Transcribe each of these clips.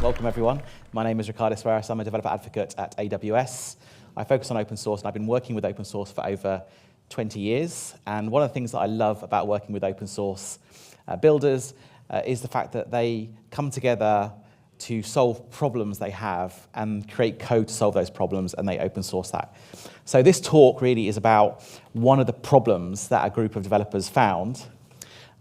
Welcome everyone. My name is Ricardo Sueiras. I'm a developer advocate at AWS. I focus on open source and I've been working with open source for over 20 years. And one of the things that I love about working with open source builders is the fact that they come together to solve problems they have and create code to solve those problems, and they open source that. So this talk really is about one of the problems that a group of developers found.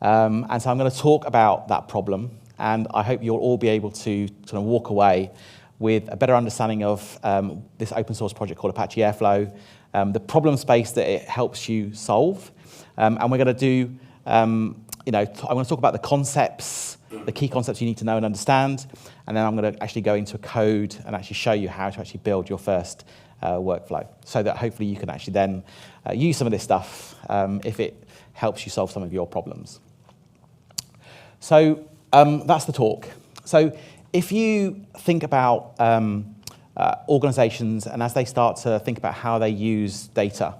And so I'm going to talk about that problem, and I hope you'll all be able to sort of walk away with a better understanding of this open source project called Apache Airflow, the problem space that it helps you solve. And we're going to do, I'm going to talk about the concepts, the key concepts you need to know and understand, and then I'm going to actually go into a code and actually show you how to actually build your first workflow, so that hopefully you can actually then use some of this stuff if it helps you solve some of your problems. So that's the talk. So if you think about organizations and as they start to think about how they use data,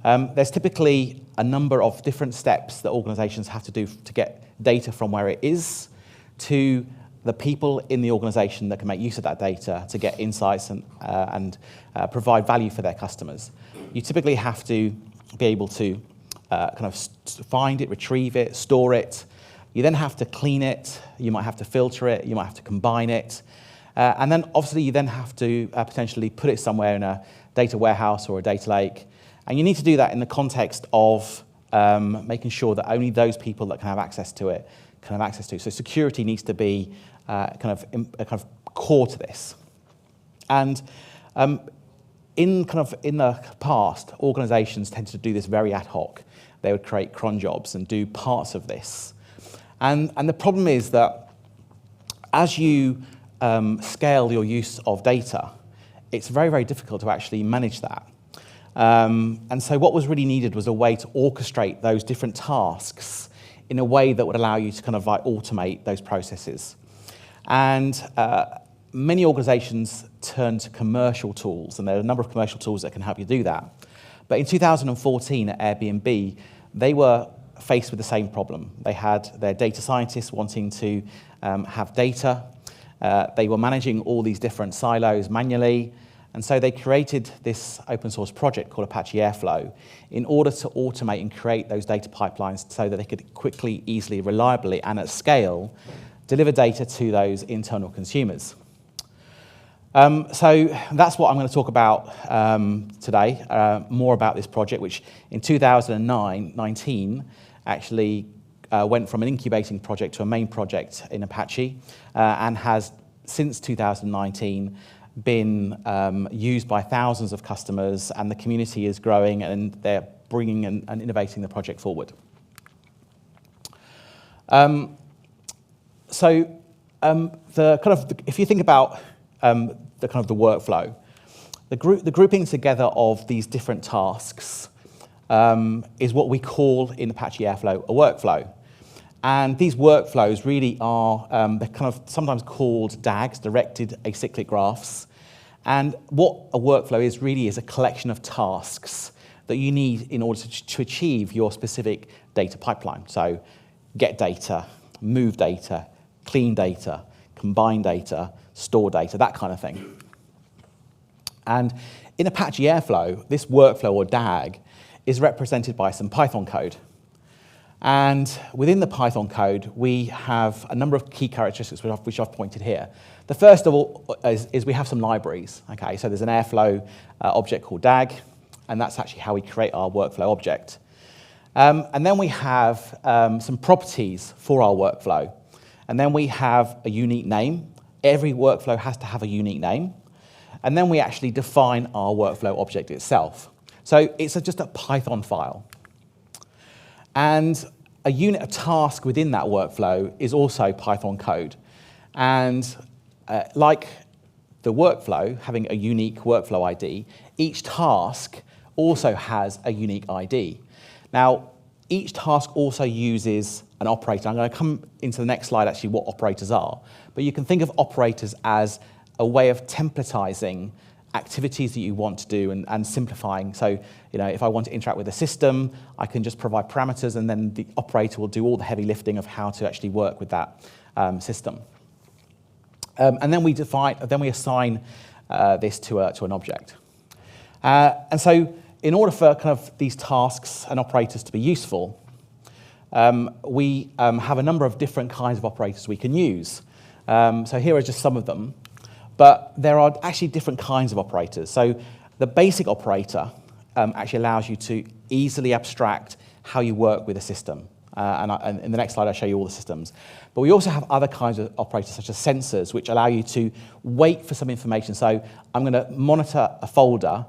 there's typically a number of different steps that organizations have to do to get data from where it is to the people in the organization that can make use of that data to get insights and provide value for their customers. You typically have to be able to kind of find it, retrieve it, store it. You then have to clean it, you might have to filter it, you might have to combine it. And then obviously you then have to potentially put it somewhere in a data warehouse or a data lake. And you need to do that in the context of making sure that only those people that can have access to it can have access to it. So security needs to be kind of core to this. And in the past, organizations tended to do this very ad hoc. They would create cron jobs and do parts of this. And the problem is that as you scale your use of data, it's very, very difficult to actually manage that. And so what was really needed was a way to orchestrate those different tasks in a way that would allow you to kind of like automate those processes. And many organizations turn to commercial tools, and there are a number of commercial tools that can help you do that. But in 2014 at Airbnb, they were faced with the same problem. They had their data scientists wanting to have data. They were managing all these different silos manually, and so they created this open source project called Apache Airflow in order to automate and create those data pipelines so that they could quickly, easily, reliably, and at scale deliver data to those internal consumers. So that's what I'm going to talk about today, more about this project, which in 2019 actually went from an incubating project to a main project in Apache, and has since 2019 been used by thousands of customers, and the community is growing, and they're bringing and innovating the project forward. If you think about the workflow, the grouping together of these different tasks is what we call in Apache Airflow a workflow. And these workflows really are they're kind of sometimes called DAGs, directed acyclic graphs. And what a workflow is really is a collection of tasks that you need in order to achieve your specific data pipeline. So get data, move data, clean data, combine data, store data, that kind of thing. And in Apache Airflow, this workflow or DAG is represented by some Python code. And within the Python code, we have a number of key characteristics which I've pointed here. The first of all is we have some libraries. Okay, so there's an Airflow object called DAG, and that's actually how we create our workflow object. And then we have some properties for our workflow. And then we have a unique name. Every workflow has to have a unique name. And then we actually define our workflow object itself. So it's just a Python file. And a unit of task within that workflow is also Python code. And like the workflow, having a unique workflow ID, each task also has a unique ID. Now, each task also uses an operator. I'm going to come into the next slide, actually, what operators are. But you can think of operators as a way of templatizing activities that you want to do and simplifying. So, if I want to interact with a system, I can just provide parameters, and then the operator will do all the heavy lifting of how to actually work with that system. And then we assign this to an object. And so in order for kind of these tasks and operators to be useful, we have a number of different kinds of operators we can use. So here are just some of them. But there are actually different kinds of operators. So the basic operator actually allows you to easily abstract how you work with a system. And in the next slide, I'll show you all the systems. But we also have other kinds of operators, such as sensors, which allow you to wait for some information. So I'm going to monitor a folder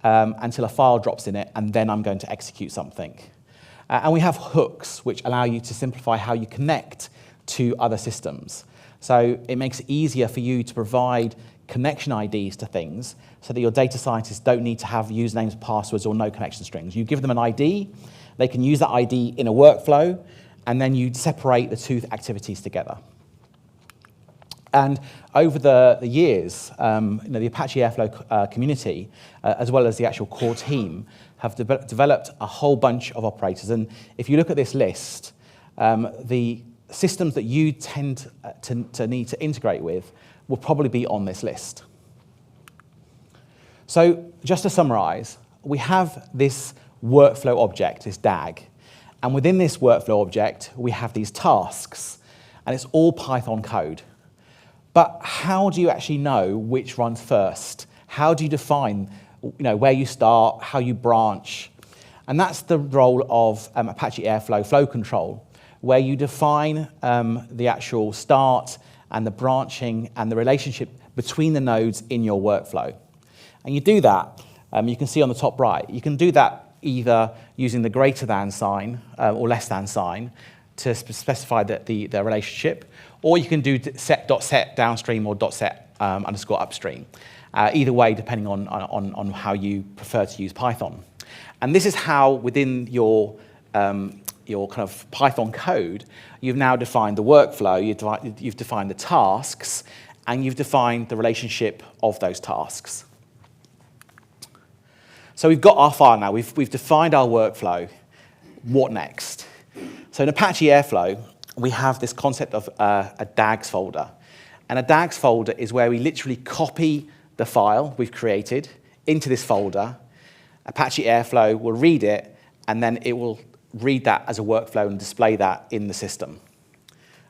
until a file drops in it, and then I'm going to execute something. And we have hooks, which allow you to simplify how you connect to other systems. So it makes it easier for you to provide connection IDs to things so that your data scientists don't need to have usernames, passwords, or no connection strings. You give them an ID, they can use that ID in a workflow, and then you separate the two activities together. And over the years, the Apache Airflow community, as well as the actual core team, have developed a whole bunch of operators. And if you look at this list, the systems that you tend to need to integrate with will probably be on this list. So just to summarize, we have this workflow object, this DAG. And within this workflow object, we have these tasks. And it's all Python code. But how do you actually know which runs first? How do you define where you start, how you branch? And that's the role of Apache Airflow flow control, where you define the actual start and the branching and the relationship between the nodes in your workflow. And you do that, you can see on the top right, you can do that either using the greater than sign or less than sign to specify the relationship, or you can do set downstream or set underscore upstream. Either way, depending on how you prefer to use Python. And this is how within your kind of Python code, you've now defined the workflow, you've defined the tasks, and you've defined the relationship of those tasks. So we've got our file now, we've defined our workflow. What next? So in Apache Airflow, we have this concept of a DAGs folder. And a DAGs folder is where we literally copy the file we've created into this folder. Apache Airflow will read it, and then it will read that as a workflow and display that in the system.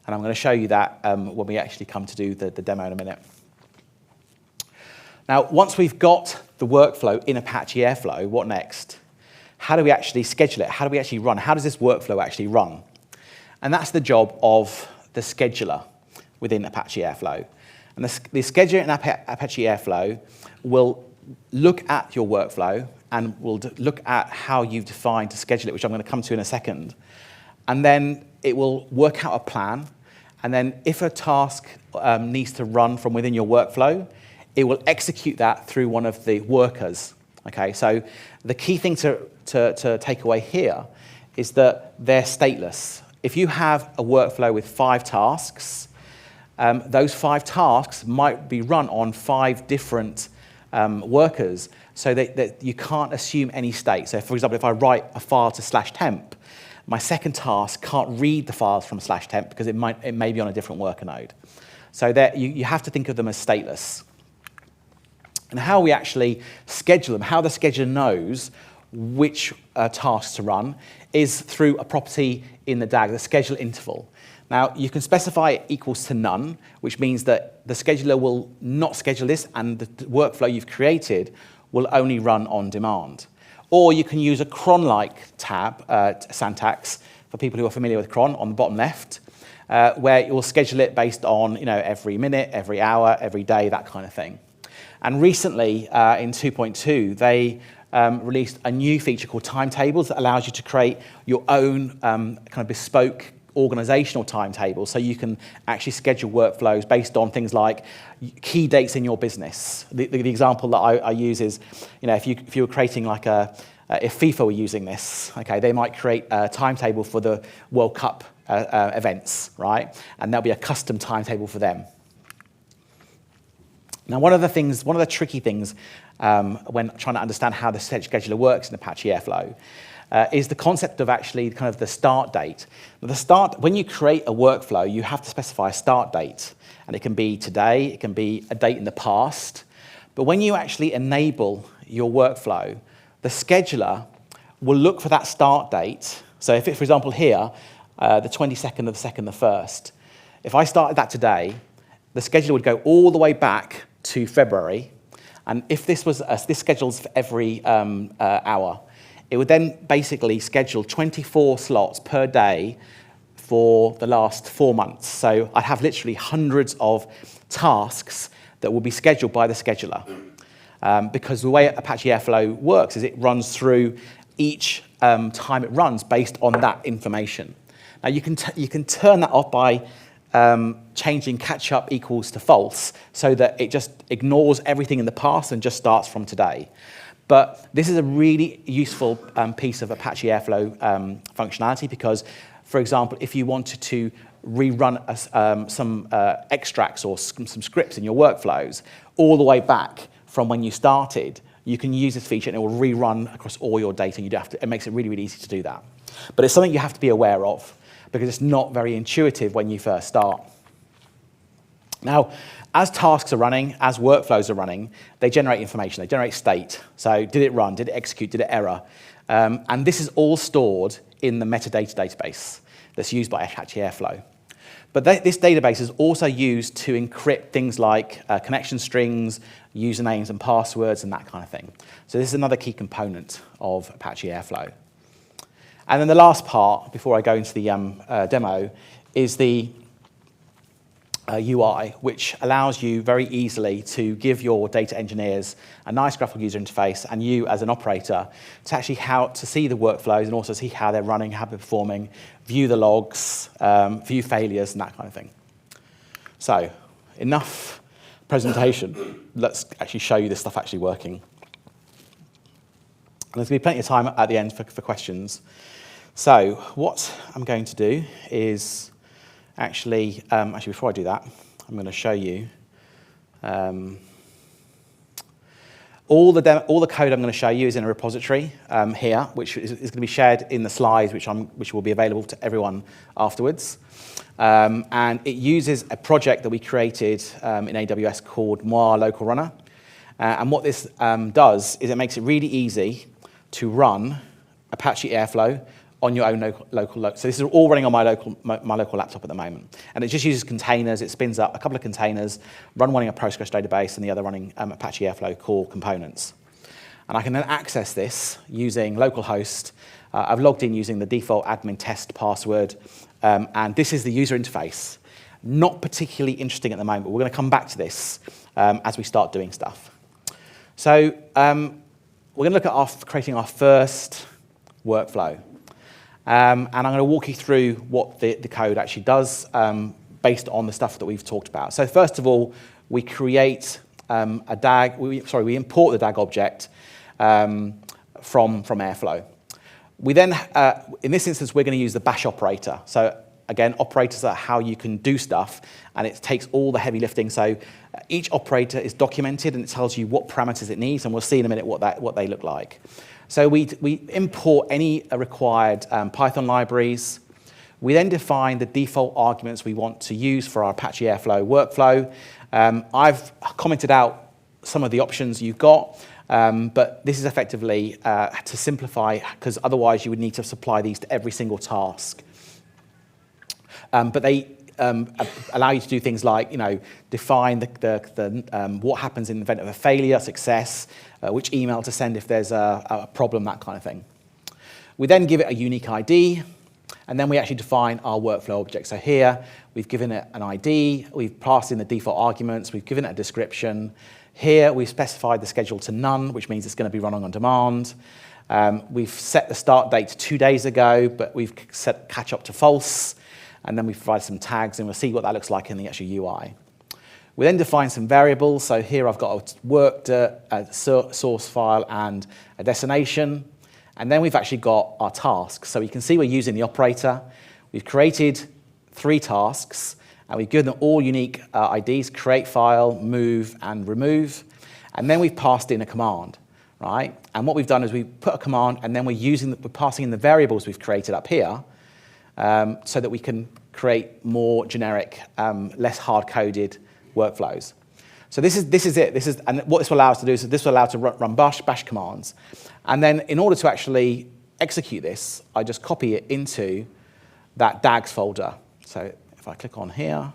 And I'm going to show you that when we actually come to do the demo in a minute. Now, once we've got the workflow in Apache Airflow, what next? How do we actually schedule it? How do we actually run? How does this workflow actually run? And that's the job of the scheduler within Apache Airflow. And the scheduler in Apache Airflow will look at your workflow and will look at how you've defined to schedule it, which I'm going to come to in a second. And then it will work out a plan. And then if a task needs to run from within your workflow, it will execute that through one of the workers. Okay, so the key thing to take away here is that they're stateless. If you have a workflow with 5 tasks, those 5 tasks might be run on 5 different workers, so that you can't assume any state. So for example, if I write a file to /temp, my second task can't read the files from /temp because it may be on a different worker node. So you have to think of them as stateless. And how we actually schedule them, how the scheduler knows which tasks to run, is through a property in the DAG, the schedule interval. Now, you can specify it equals to none, which means that the scheduler will not schedule this, and the workflow you've created will only run on demand. Or you can use a cron-like tab syntax for people who are familiar with cron on the bottom left, where it will schedule it based on every minute, every hour, every day, that kind of thing. And recently, in 2.2, they released a new feature called timetables that allows you to create your own kind of bespoke organizational timetable, so you can actually schedule workflows based on things like key dates in your business. The example that I use is, if you were creating like if FIFA were using this, okay, they might create a timetable for the World Cup events, right? And there'll be a custom timetable for them. Now, one of the tricky things when trying to understand how the scheduler works in Apache Airflow is the concept of actually kind of the start date. When you create a workflow, you have to specify a start date. And it can be today, it can be a date in the past. But when you actually enable your workflow, the scheduler will look for that start date. So if it, for example, here, the 22nd of the 2nd, the 1st, if I started that today, the scheduler would go all the way back to February. And if this schedules for every hour, it would then basically schedule 24 slots per day for the last 4 months. So I'd have literally hundreds of tasks that will be scheduled by the scheduler. Because the way Apache Airflow works is it runs through each time it runs based on that information. Now you can turn that off by changing catch-up equals to false so that it just ignores everything in the past and just starts from today. But this is a really useful piece of Apache Airflow functionality because, for example, if you wanted to rerun some extracts or some scripts in your workflows all the way back from when you started, you can use this feature and it will rerun across all your data. And you don't have to, it makes it really, really easy to do that. But it's something you have to be aware of because it's not very intuitive when you first start. Now, as tasks are running, as workflows are running, they generate information, they generate state. So did it run, did it execute, did it error? And this is all stored in the metadata database that's used by Apache Airflow. But this database is also used to encrypt things like connection strings, usernames and passwords, and that kind of thing. So this is another key component of Apache Airflow. And then the last part, before I go into the demo, is the UI, which allows you very easily to give your data engineers a nice graphical user interface and you as an operator to actually to see the workflows and also see how they're running, how they're performing, view the logs, view failures and that kind of thing. So enough presentation. Let's actually show you this stuff actually working. And there's going to be plenty of time at the end for questions. So what I'm going to do is actually before I do that, I'm going to show you all the code I'm going to show you is in a repository here, which is going to be shared in the slides, which will be available to everyone afterwards. And it uses a project that we created in AWS called Moa Local Runner. And what this does is it makes it really easy to run Apache Airflow on your own local. So this is all running on my local laptop at the moment. And it just uses containers. It spins up a couple of containers, one running a Postgres database and the other running Apache Airflow core components. And I can then access this using localhost. I've logged in using the default admin test password. And this is the user interface. Not particularly interesting at the moment, but we're going to come back to this as we start doing stuff. So we're going to look at creating our first workflow. And I'm going to walk you through what the code actually does based on the stuff that we've talked about. So first of all, we create a DAG. We import the DAG object from Airflow. We then, in this instance, we're going to use the bash operator. So again, operators are how you can do stuff, and it takes all the heavy lifting. So each operator is documented, and it tells you what parameters it needs, and we'll see in a minute what they look like. So we import any required Python libraries. We then define the default arguments we want to use for our Apache Airflow workflow. I've commented out some of the options you've got, but this is effectively to simplify, because otherwise you would need to supply these to every single task. But they allow you to do things like, define what happens in the event of a failure, success, which email to send if there's a problem, that kind of thing. We then give it a unique ID, and then we actually define our workflow object. So here, we've given it an ID, we've passed in the default arguments, we've given it a description. Here, we've specified the schedule to none, which means it's going to be running on demand. We've set the start date to 2 days ago, but we've set catch up to false. And then we provide some tags, and we'll see what that looks like in the actual UI. We then define some variables. So here I've got a worked a source file and a destination. And then we've actually got our tasks. So you can see we're using the operator. We've created 3 tasks, and we've given them all unique IDs, create file, move, and remove. And then we've passed in a command. right? And what we've done is we put a command, and then we're passing in the variables we've created up here, so that we can create more generic, less hard-coded workflows. So this is it. And what this will allow us to do is this will allow us to run bash commands. And then in order to actually execute this, I just copy it into that DAGs folder. So if I click on here,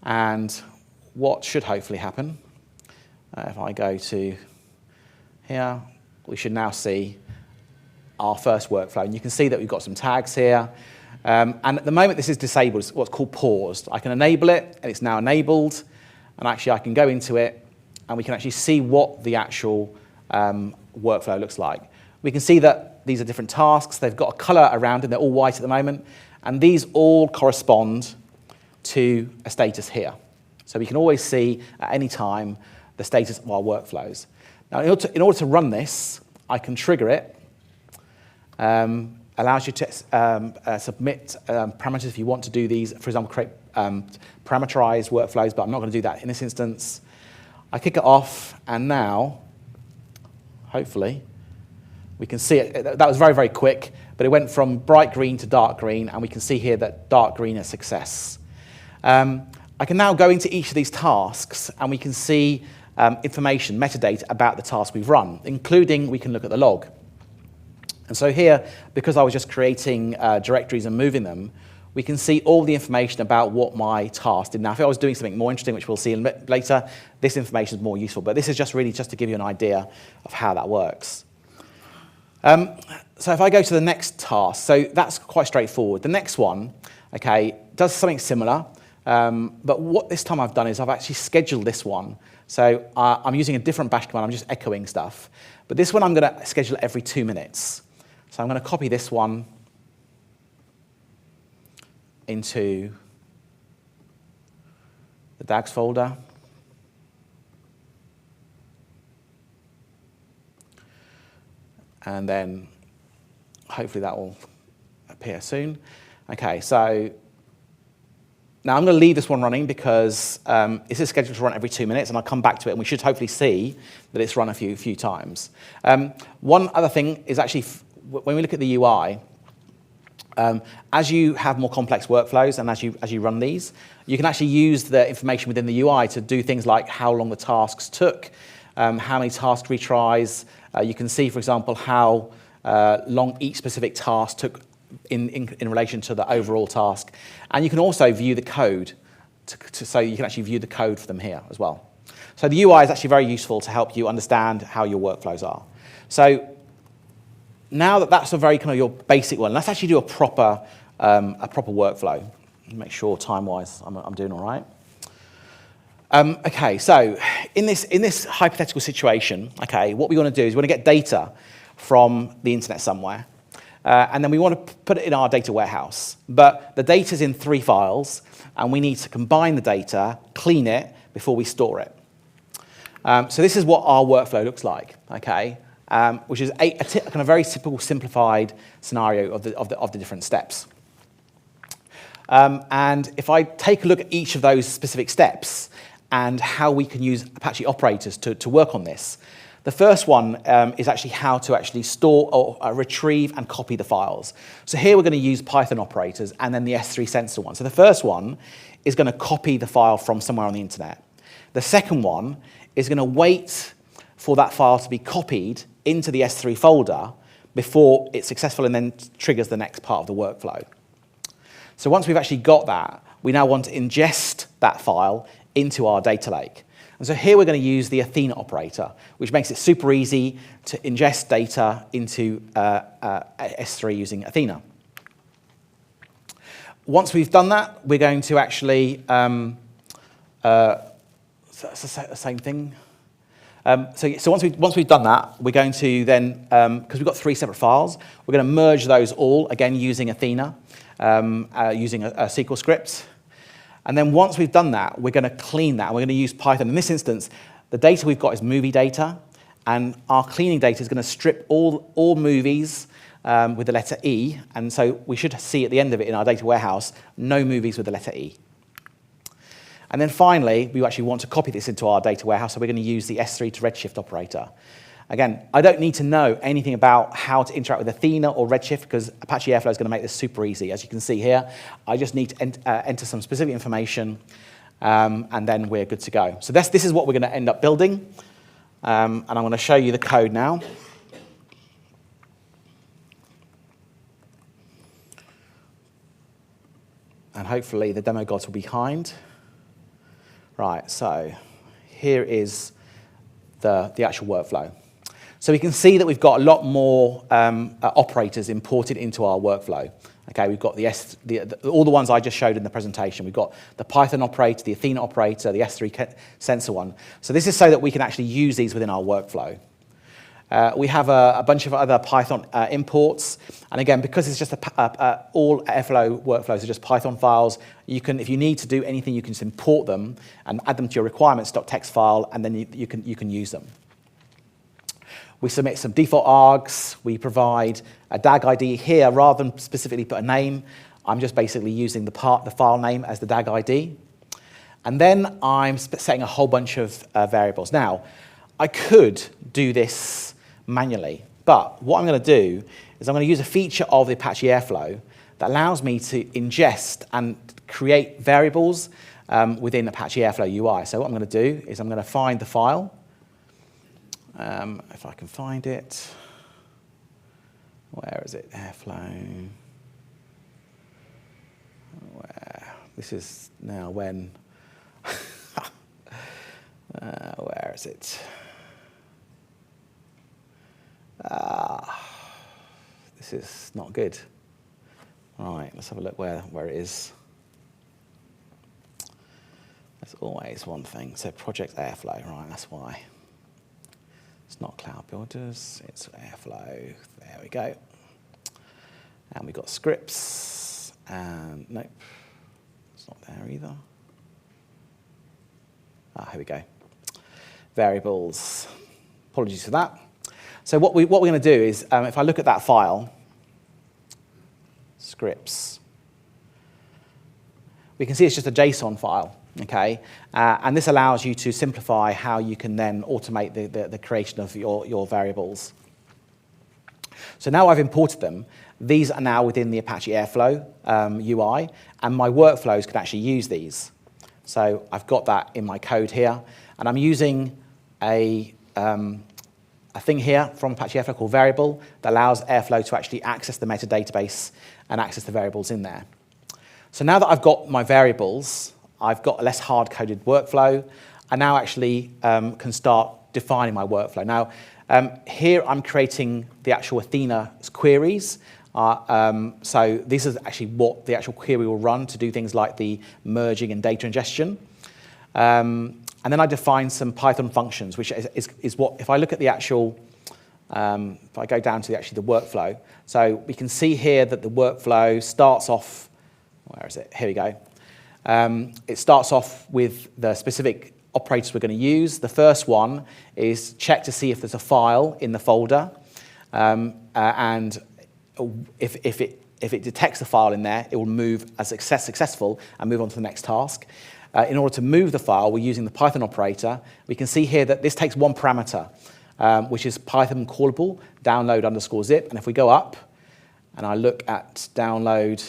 and what should hopefully happen, if I go to here, we should now see our first workflow. And you can see that we've got some tags here. And at the moment, this is disabled. It's what's called paused. I can enable it, and it's now enabled. And actually, I can go into it, and we can actually see what the actual workflow looks like. We can see that these are different tasks. They've got a color around them. They're all white at the moment. And these all correspond to a status here. So we can always see at any time the status of our workflows. Now, in order to run this, I can trigger it. Allows you to submit parameters if you want to do these. For example, create parameterized workflows, but I'm not going to do that in this instance. I kick it off, and now, hopefully, we can see it. That was very, very quick, but it went from bright green to dark green, and we can see here that dark green is success. I can now go into each of these tasks, and we can see information, metadata about the task we've run, including we can look at the log. And so here, because I was just creating directories and moving them, we can see all the information about what my task did. Now, if I was doing something more interesting, which we'll see later, this information is more useful. But this is just really just to give you an idea of how that works. So if I go to the next task, so that's quite straightforward. The next one, okay, does something similar. But what this time I've done is I've actually scheduled this one. So I'm using a different bash command. I'm just echoing stuff. But this one I'm going to schedule every 2 minutes. So I'm going to copy this one into the DAGs folder. And then hopefully that will appear soon. Okay, so now I'm going to leave this one running because this is scheduled to run every 2 minutes, and I'll come back to it, and we should hopefully see that it's run a few times. One other thing is actually, when we look at the UI, as you have more complex workflows and as you run these, you can actually use the information within the UI to do things like how long the tasks took, how many task retries. You can see, for example, how long each specific task took in relation to the overall task. And you can also view the code, so you can actually view the code for them here as well. So the UI is actually very useful to help you understand how your workflows are. So now that that's a very kind of your basic one, let's actually do a proper workflow. Make sure time-wise I'm doing all right. Okay, so in this hypothetical situation, okay, what we want to do is we want to get data from the internet somewhere, and then we want to put it in our data warehouse. But the data is in 3 files, and we need to combine the data, clean it before we store it. So this is what our workflow looks like, okay, which is a kind of very typical simplified scenario of the different steps. And if I take a look at each of those specific steps and how we can use Apache operators to work on this, the first one is actually how to actually store or retrieve and copy the files. So here we're going to use Python operators and then the S3 sensor one. So the first one is going to copy the file from somewhere on the internet. The second one is going to wait for that file to be copied into the S3 folder before it's successful and then triggers the next part of the workflow. So once we've actually got that, we now want to ingest that file into our data lake. And so here we're going to use the Athena operator, which makes it super easy to ingest data into S3 using Athena. Once we've done that, we're going to actually, that's the same thing. So once we've done that, we're going to then, because we've got 3 separate files, we're going to merge those all, again, using Athena, using a SQL script. And then once we've done that, we're going to clean that. We're going to use Python. In this instance, the data we've got is movie data, and our cleaning data is going to strip all movies with the letter E, and so we should see at the end of it in our data warehouse, no movies with the letter E. And then finally, we actually want to copy this into our data warehouse, so we're going to use the S3 to Redshift operator. Again, I don't need to know anything about how to interact with Athena or Redshift because Apache Airflow is going to make this super easy. As you can see here, I just need to enter some specific information, and then we're good to go. So this is what we're going to end up building, and I'm going to show you the code now. And hopefully the demo gods will be behind. Right, so here is the actual workflow. So we can see that we've got a lot more operators imported into our workflow. Okay, we've got all the ones I just showed in the presentation. We've got the Python operator, the Athena operator, the S3 sensor one. So this is so that we can actually use these within our workflow. We have a bunch of other Python imports. And again, because it's just all Airflow workflows are just Python files, you can, if you need to do anything, you can just import them and add them to your requirements.txt file, and then you can use them. We submit some default args. We provide a DAG ID here. Rather than specifically put a name, I'm just basically using the file name as the DAG ID. And then I'm setting a whole bunch of variables. Now, I could do this manually, but what I'm going to do is I'm going to use a feature of the Apache Airflow that allows me to ingest and create variables within Apache Airflow UI. So what I'm going to do is I'm going to find the file. If I can find it. Where is it? Airflow. Where? This is now when. Where is it? This is not good. Right, let's have a look where it is. There's always one thing. So project Airflow, right, that's why. It's not Cloud Builders, it's Airflow. There we go. And we've got scripts, and nope, it's not there either. Here we go. Variables. Apologies for that. So what we're going to do is, if I look at that file, scripts, we can see it's just a JSON file. Okay, and this allows you to simplify how you can then automate the creation of your variables. So now I've imported them. These are now within the Apache Airflow UI, and my workflows can actually use these. So I've got that in my code here, and I'm using a thing here from Apache Airflow called variable that allows Airflow to actually access the metadatabase and access the variables in there. So now that I've got my variables, I've got a less hard-coded workflow. I now actually can start defining my workflow. Now, here I'm creating the actual Athena queries. So this is actually what the actual query will run to do things like the merging and data ingestion. And then I define some Python functions, which is what, if I look at the actual, if I go down to the workflow, so we can see here that the workflow starts off, where is it? Here we go. It starts off with the specific operators we're going to use. The first one is check to see if there's a file in the folder, and if it detects a file in there, it will move as successful and move on to the next task. In order to move the file, we're using the Python operator. We can see here that this takes one parameter, which is Python callable download_zip. And if we go up and I look at download,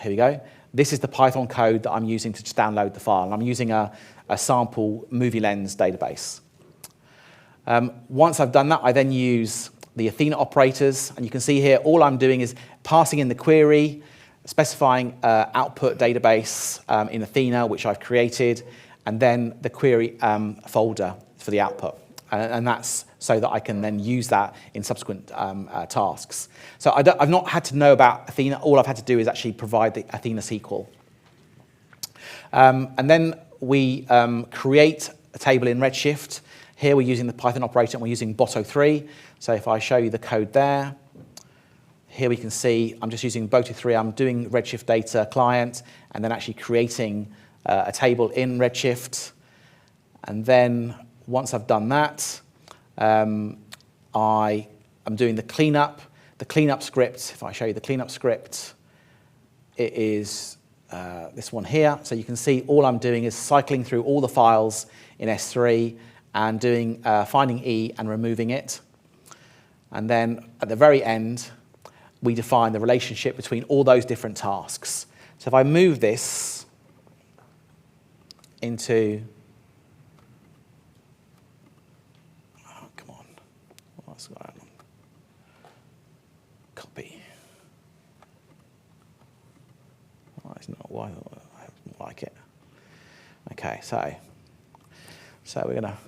here we go. This is the Python code that I'm using to just download the file. And I'm using a sample movie lens database. Once I've done that, I then use the Athena operators. And you can see here, all I'm doing is passing in the query, specifying output database in Athena, which I've created, and then the query folder for the output. And that's so that I can then use that in subsequent tasks. So I've not had to know about Athena. All I've had to do is actually provide the Athena SQL. And then we create a table in Redshift. Here we're using the Python operator, and we're using Boto3. So if I show you the code there, here we can see I'm just using Boto3. I'm doing Redshift data client, and then actually creating a table in Redshift. And then once I've done that, I'm doing the cleanup. The cleanup script, if I show you the cleanup script, it is this one here. So you can see all I'm doing is cycling through all the files in S3 and doing finding E and removing it. And then at the very end, we define the relationship between all those different tasks. So if I move this into, oh, come on, what's going on? Copy. Oh, it's not, why I don't like it. Okay, so we're going to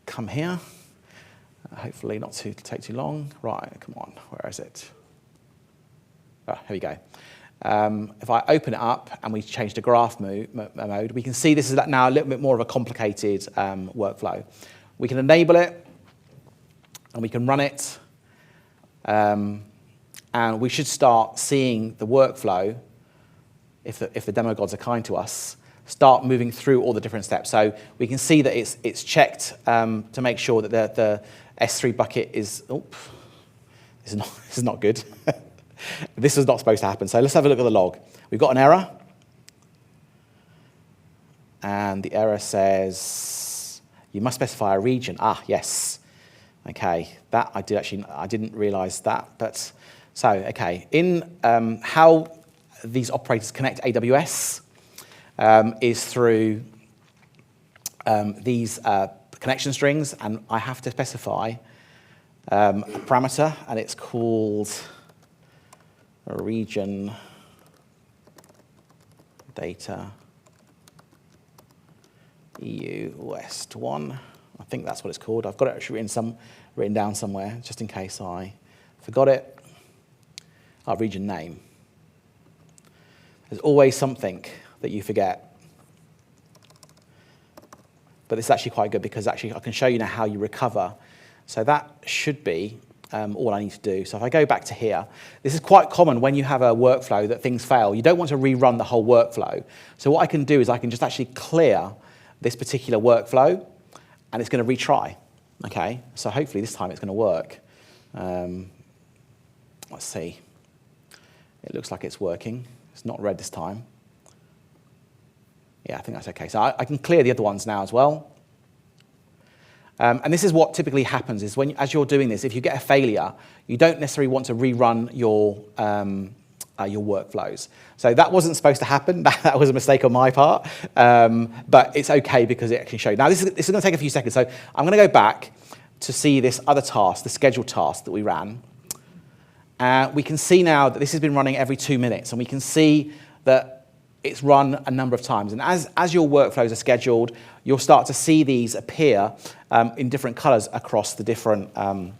come here. Hopefully not to take too long. Right, come on, where is it? Oh, here we go. If I open it up and we change to graph mode, we can see this is now a little bit more of a complicated workflow. We can enable it, and we can run it, and we should start seeing the workflow, if the demo gods are kind to us, start moving through all the different steps. So we can see that it's checked to make sure that the S3 bucket is, this is not good. This is not supposed to happen. So let's have a look at the log. We've got an error. And the error says, you must specify a region. Ah, yes. Okay, that I didn't realize that. But so, okay, in how these operators connect AWS is through these connection strings, and I have to specify a parameter, and it's called a region data EU West 1. I think that's what it's called. I've got it actually written down somewhere, just in case I forgot it. Our region name. There's always something that you forget. But this is actually quite good because actually I can show you now how you recover. So that should be all I need to do. So if I go back to here, this is quite common when you have a workflow that things fail. You don't want to rerun the whole workflow. So what I can do is I can just actually clear this particular workflow, and it's going to retry. Okay, so hopefully this time it's going to work. Let's see. It looks like it's working. It's not red this time. Yeah, I think that's okay. So I can clear the other ones now as well. And this is what typically happens, is as you're doing this, if you get a failure, you don't necessarily want to rerun your workflows. So that wasn't supposed to happen. That was a mistake on my part. But it's okay because it can show you. Now, this is going to take a few seconds. So I'm going to go back to see this other task, the scheduled task that we ran. We can see now that this has been running every 2 minutes, and we can see that it's run a number of times. And as your workflows are scheduled, you'll start to see these appear in different colors across the different kind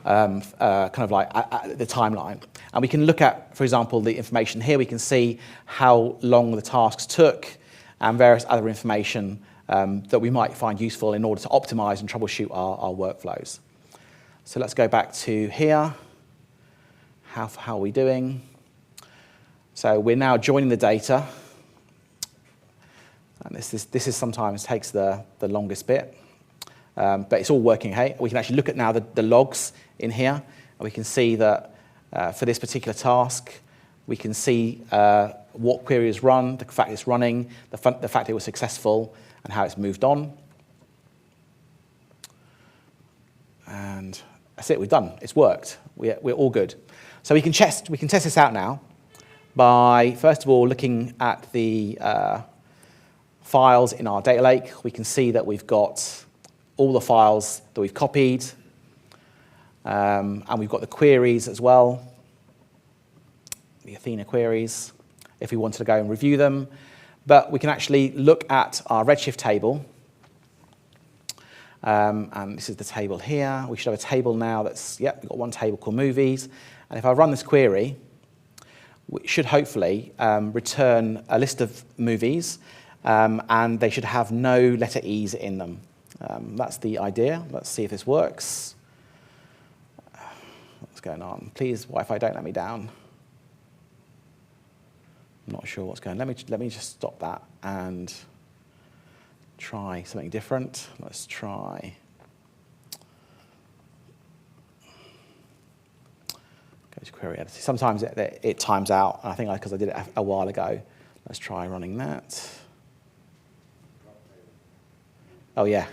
of like the timeline. And we can look at, for example, the information here. We can see how long the tasks took and various other information that we might find useful in order to optimize and troubleshoot our workflows. So let's go back to here. How are we doing? So we're now joining the data. And this is sometimes takes the longest bit. But it's all working. Hey, we can actually look at now the logs in here. And we can see that for this particular task, we can see what query is run, the fact it's running, the fact it was successful, and how it's moved on. And that's it, we're done. It's worked. We're all good. So we can test this out now by, first of all, looking at the files in our data lake. We can see that we've got all the files that we've copied, and we've got the queries as well, the Athena queries, if we wanted to go and review them. But we can actually look at our Redshift table, and this is the table here. We should have a table now that's, we've got one table called movies. And if I run this query, we should hopefully return a list of movies, and they should have no letter E's in them. That's the idea. Let's see if this works. What's going on? Please, Wi-Fi, don't let me down. I'm not sure what's going on. Let me just stop that and try something different. Let's try. Go Query editor. Sometimes it times out, and I think because I did it a while ago. Let's try running that. Oh yeah.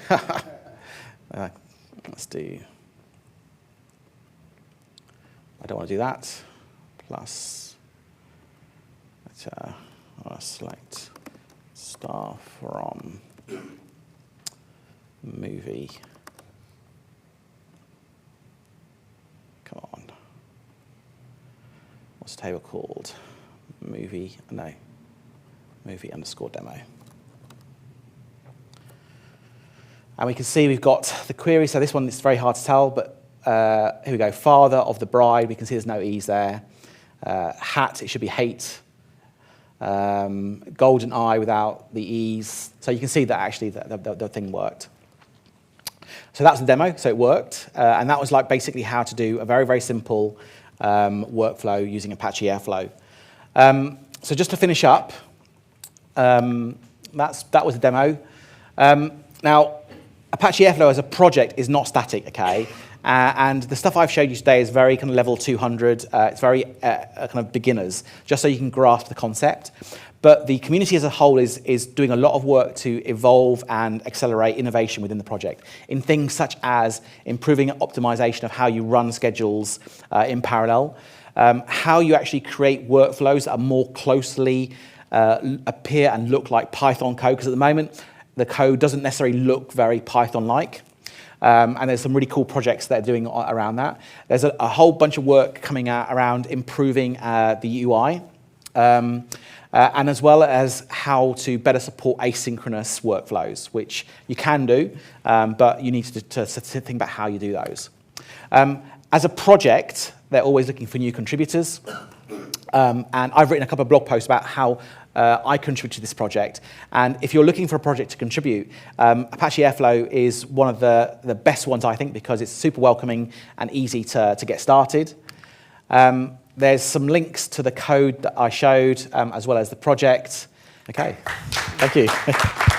Let's do. I don't want to do that. Plus, let's select star from movie. Come on. What's the table called? Movie underscore demo. And we can see we've got the query. So this one is very hard to tell, but here we go. Father of the bride. We can see there's no E's there. Hat, it should be hate. Golden eye without the E's. So you can see that actually the thing worked. So that's the demo, so it worked. And that was like basically how to do a very, very simple workflow using Apache Airflow. So just to finish up, that was the demo. Now, Apache Airflow as a project is not static, okay? And the stuff I've showed you today is very kind of level 200. It's very kind of beginners, just so you can grasp the concept. But the community as a whole is doing a lot of work to evolve and accelerate innovation within the project in things such as improving optimization of how you run schedules in parallel, how you actually create workflows that are more closely appear and look like Python code, because at the moment, the code doesn't necessarily look very Python-like. And there's some really cool projects that are doing around that. There's a whole bunch of work coming out around improving the UI, and as well as how to better support asynchronous workflows, which you can do, but you need to think about how you do those. As a project, they're always looking for new contributors. And I've written a couple of blog posts about how I contribute to this project. And if you're looking for a project to contribute, Apache Airflow is one of the best ones, I think, because it's super welcoming and easy to get started. There's some links to the code that I showed, as well as the project. Okay, thank you.